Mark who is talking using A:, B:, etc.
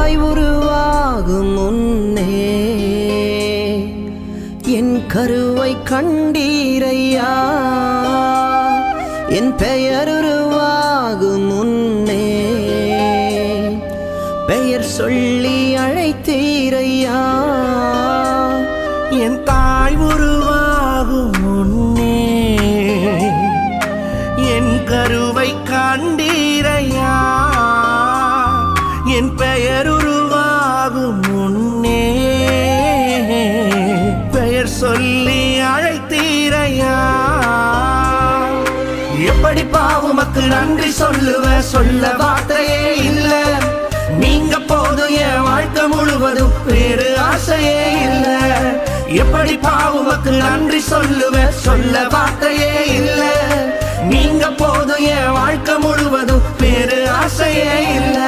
A: தாய் உருவாகும் முன்னே என் கருவை கண்டீரையா. என் பெயர் உருவாகும் முன்னே பெயர் சொல்லி அழைத்தீரையா.
B: என் தாய் உருவாகும் முன்னே என் கருவை கண்டீரையா. என் பெயர் உருவாகும் முன்னே பெயர் சொல்லி அழைத்தீரையா. எப்படி பாவுமக்கு நன்றி சொல்லுவ, சொல்ல வார்த்தையே இல்ல. நீங்க போதும் என் வாழ்க்கை முழுவதும் வேறு ஆசையே இல்ல. எப்படி பாவுமக்கு நன்றி சொல்லுவ, சொல்ல வார்த்தையே இல்ல. நீங்க போதும் என் வாழ்க்கை முழுவதும் வேறு ஆசையே இல்ல.